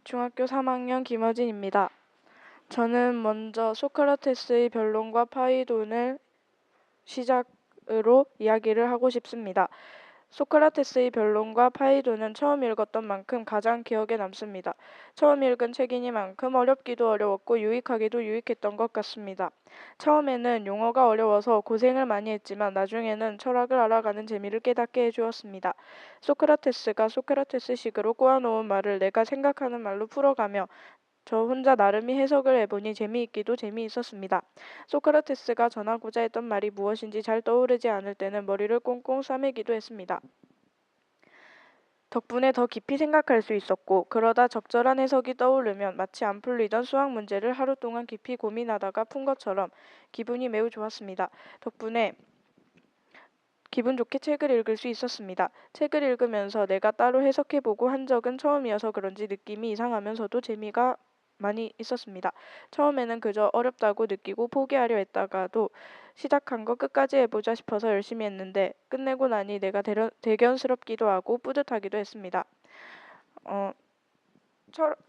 중학교 3학년 김어진입니다. 저는 먼저 소크라테스의 변론과 파이돈을 시작으로 이야기를 하고 싶습니다. 소크라테스의 변론과 파이돈은 처음 읽었던 만큼 가장 기억에 남습니다. 처음 읽은 책이니만큼 어렵기도 어려웠고 유익하기도 유익했던 것 같습니다. 처음에는 용어가 어려워서 고생을 많이 했지만 나중에는 철학을 알아가는 재미를 깨닫게 해주었습니다. 소크라테스가 소크라테스식으로 꼬아놓은 말을 내가 생각하는 말로 풀어가며 저 혼자 나름의 해석을 해보니 재미있기도 재미있었습니다. 소크라테스가 전하고자 했던 말이 무엇인지 잘 떠오르지 않을 때는 머리를 꽁꽁 싸매기도 했습니다. 덕분에 더 깊이 생각할 수 있었고 그러다 적절한 해석이 떠오르면 마치 안 풀리던 수학 문제를 하루 동안 깊이 고민하다가 푼 것처럼 기분이 매우 좋았습니다. 덕분에 기분 좋게 책을 읽을 수 있었습니다. 책을 읽으면서 내가 따로 해석해보고 한 적은 처음이어서 그런지 느낌이 이상하면서도 재미가 많이 있었습니다. 처음에는 그저 어렵다고 느끼고 포기하려 했다가도 시작한 거 끝까지 해보자 싶어서 열심히 했는데 끝내고 나니 내가 대견스럽기도 하고 뿌듯하기도 했습니다.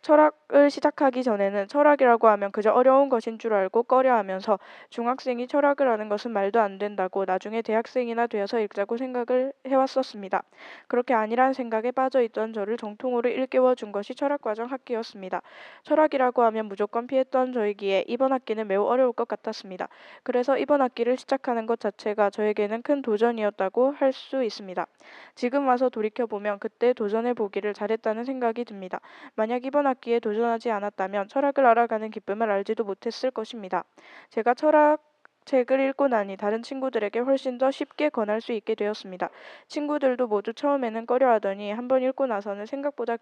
철학을 시작하기 전에는 철학이라고 하면 그저 어려운 것인 줄 알고 꺼려하면서 중학생이 철학을 하는 것은 말도 안 된다고 나중에 대학생이나 되어서 읽자고 생각을 해왔었습니다. 그렇게 아니란 생각에 빠져있던 저를 정통으로 일깨워준 것이 철학과정 학기였습니다. 철학이라고 하면 무조건 피했던 저이기에 이번 학기는 매우 어려울 것 같았습니다. 그래서 이번 학기를 시작하는 것 자체가 저에게는 큰 도전이었다고 할 수 있습니다. 지금 와서 돌이켜보면 그때 도전해보기를 잘했다는 생각이 듭니다. 만약 이번 학기에 도전하지 않았다면 철학을 알아가는 기쁨을 알지도 못했을 것입니다. 제가 책을 읽고 나니 다른 친구들에게 훨씬 더 쉽게 권할 수 있게 되었습니다. 친구들도 모두 처음에는 꺼려하더니 한번 읽고 나서는 생각보다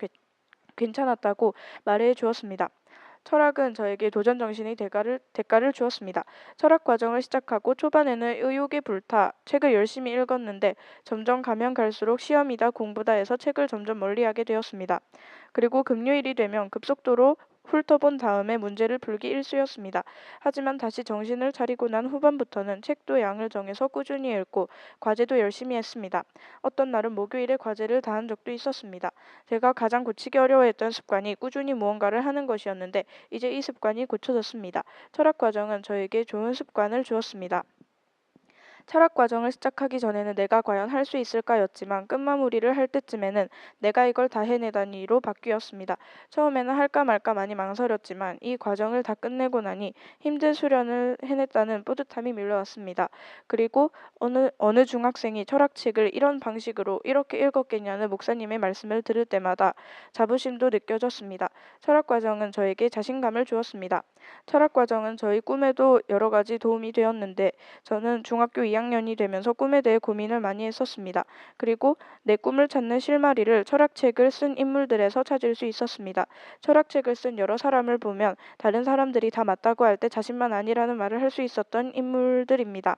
괜찮았다고 말해 주었습니다. 철학은 저에게 도전 정신의 대가를 주었습니다. 철학 과정을 시작하고 초반에는 의욕에 불타 책을 열심히 읽었는데 점점 가면 갈수록 시험이다 공부다 해서 책을 점점 멀리하게 되었습니다. 그리고 금요일이 되면 급속도로 훑어본 다음에 문제를 풀기 일쑤였습니다. 하지만 다시 정신을 차리고 난 후반부터는 책도 양을 정해서 꾸준히 읽고 과제도 열심히 했습니다. 어떤 날은 목요일에 과제를 다 한 적도 있었습니다. 제가 가장 고치기 어려워했던 습관이 꾸준히 무언가를 하는 것이었는데 이제 이 습관이 고쳐졌습니다. 철학 과정은 저에게 좋은 습관을 주었습니다. 철학 과정을 시작하기 전에는 내가 과연 할 수 있을까였지만 끝마무리를 할 때쯤에는 내가 이걸 다 해내다니로 바뀌었습니다. 처음에는 할까 말까 많이 망설였지만 이 과정을 다 끝내고 나니 힘든 수련을 해냈다는 뿌듯함이 밀려왔습니다. 그리고 어느 중학생이 철학책을 이런 방식으로 이렇게 읽었겠냐는 목사님의 말씀을 들을 때마다 자부심도 느껴졌습니다. 철학 과정은 저에게 자신감을 주었습니다. 철학 과정은 저희 꿈에도 여러 가지 도움이 되었는데 저는 중학교 2학년이 되면서 꿈에 대해 고민을 많이 했었습니다. 그리고 내 꿈을 찾는 실마리를 철학책을 쓴 인물들에서 찾을 수 있었습니다. 철학책을 쓴 여러 사람을 보면 다른 사람들이 다 맞다고 할 때 자신만 아니라는 말을 할 수 있었던 인물들입니다.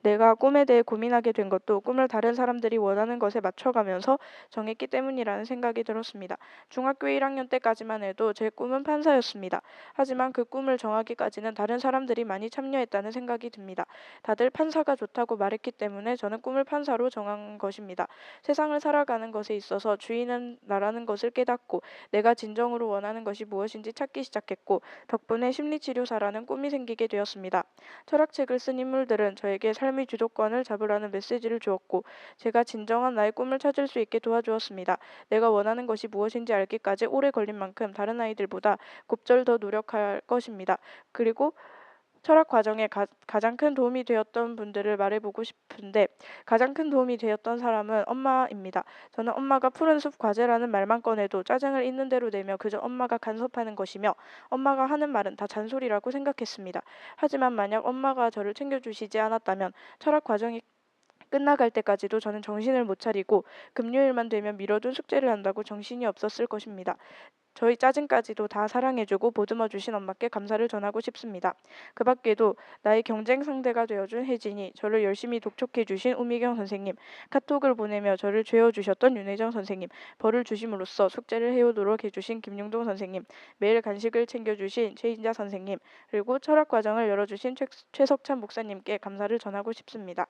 내가 꿈에 대해 고민하게 된 것도 꿈을 다른 사람들이 원하는 것에 맞춰가면서 정했기 때문이라는 생각이 들었습니다. 중학교 1학년 때까지만 해도 제 꿈은 판사였습니다. 하지만 그 꿈을 정하기까지는 다른 사람들이 많이 참여했다는 생각이 듭니다. 다들 판사가 좋다고 말했기 때문에 저는 꿈을 판사로 정한 것입니다. 세상을 살아가는 것에 있어서 주인은 나라는 것을 깨닫고 내가 진정으로 원하는 것이 무엇인지 찾기 시작했고 덕분에 심리치료사라는 꿈이 생기게 되었습니다. 철학책을 쓴 인물들은 저에게 삶의 주도권을 잡으라는 메시지를 주었고 제가 진정한 나의 꿈을 찾을 수 있게 도와주었습니다. 내가 원하는 것이 무엇인지 알기까지 오래 걸린 만큼 다른 아이들보다 곱절 더 노력할 것입니다. 그리고 철학 과정에 가장 큰 도움이 되었던 분들을 말해보고 싶은데 가장 큰 도움이 되었던 사람은 엄마입니다. 저는 엄마가 푸른 숲 과제라는 말만 꺼내도 짜증을 있는 대로 내며 그저 엄마가 간섭하는 것이며 엄마가 하는 말은 다 잔소리라고 생각했습니다. 하지만 만약 엄마가 저를 챙겨주시지 않았다면 철학 과정이 끝나갈 때까지도 저는 정신을 못 차리고 금요일만 되면 미뤄둔 숙제를 한다고 정신이 없었을 것입니다. 저희 짜증까지도 다 사랑해주고 보듬어주신 엄마께 감사를 전하고 싶습니다. 그 밖에도 나의 경쟁 상대가 되어준 혜진이, 저를 열심히 독촉해주신 우미경 선생님, 카톡을 보내며 저를 죄어주셨던 윤혜정 선생님, 벌을 주심으로써 숙제를 해오도록 해주신 김용동 선생님, 매일 간식을 챙겨주신 최인자 선생님, 그리고 철학 과정을 열어주신 최석찬 목사님께 감사를 전하고 싶습니다.